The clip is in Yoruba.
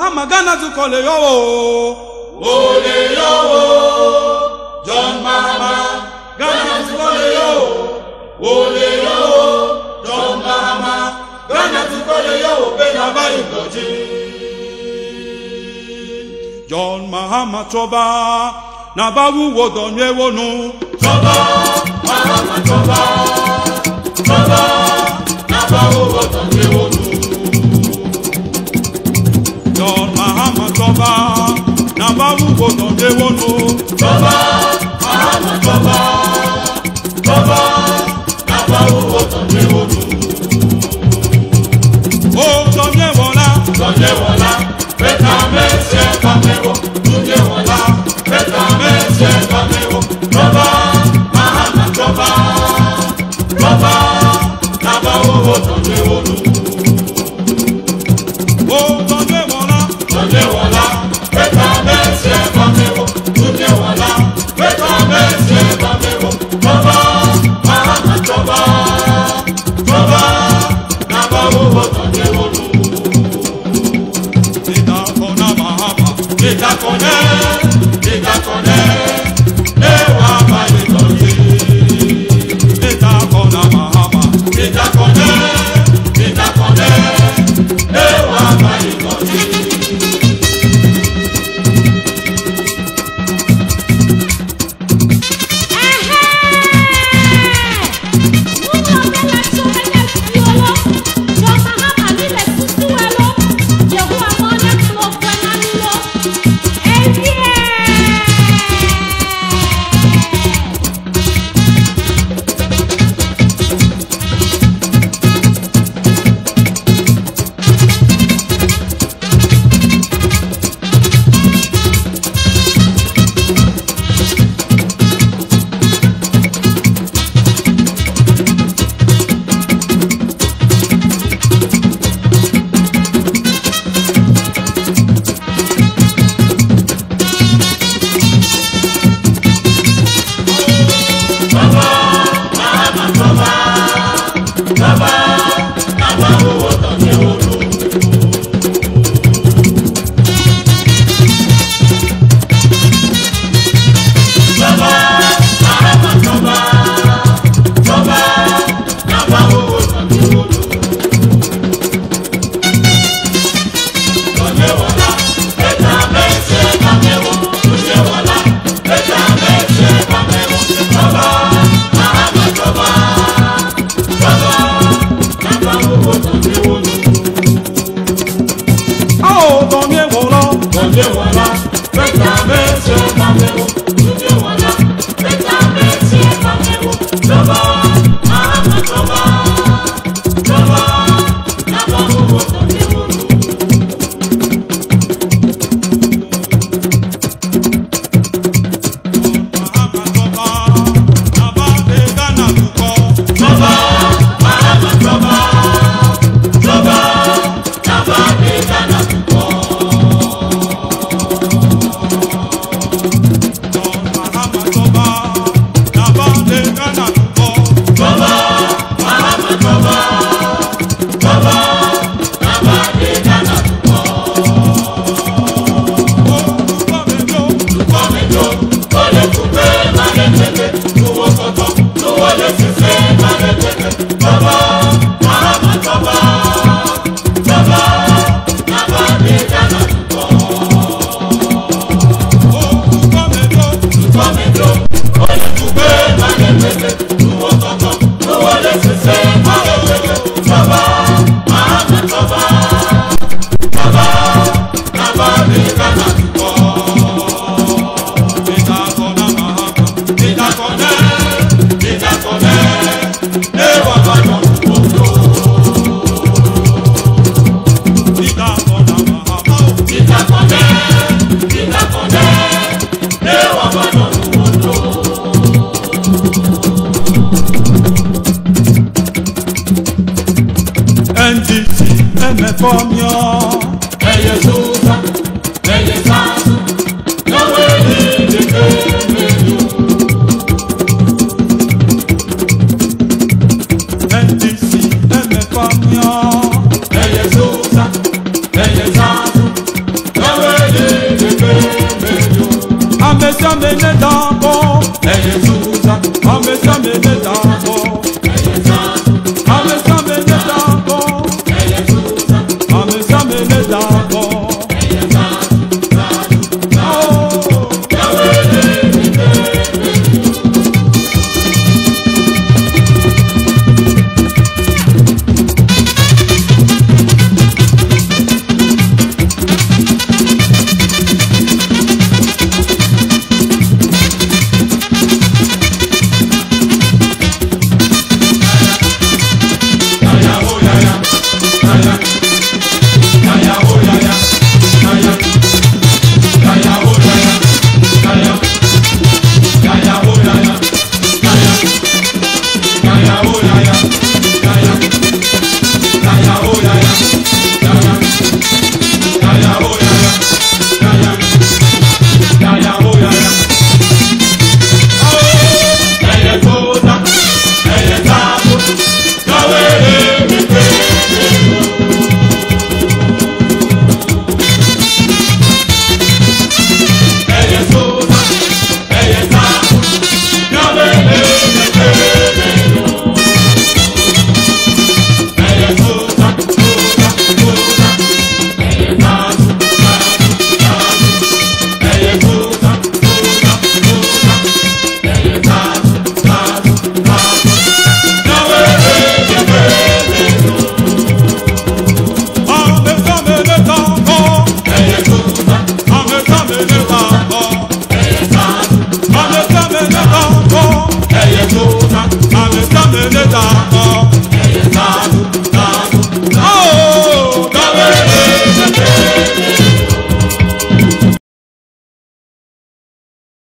Amagana to call yo. Ole yo. John Mahama. Ghana to call yo. Ole yo. John Mahama. Ghana to call yo. Benaba Yukoji. John Mahama Toba. Nabawu wodonye wonu. Toba. Mahama Toba. Toba. Nabawu wodonye wonu. John Mahama Toba, Nabawu wodonye wonu. Toba, Mahama Toba, Toba, Nabawu wodonye wonu. Oh, donye wola, beta mese kamewo, donye wola, beta mese kamewo. Toba, Mahama Toba, Toba, Nabawu wodonye wonu. oh, donye wola, beta mese kamewo, donye wola, beta mese kamewo. Toba, Mahama Toba, Toba, Nabawu wodonye wonu. Ita kona Mahama, Ita kone, ewa bayi toji. ita kona Mahama, Ita kone, ewa bayi toji. oh, donye wola,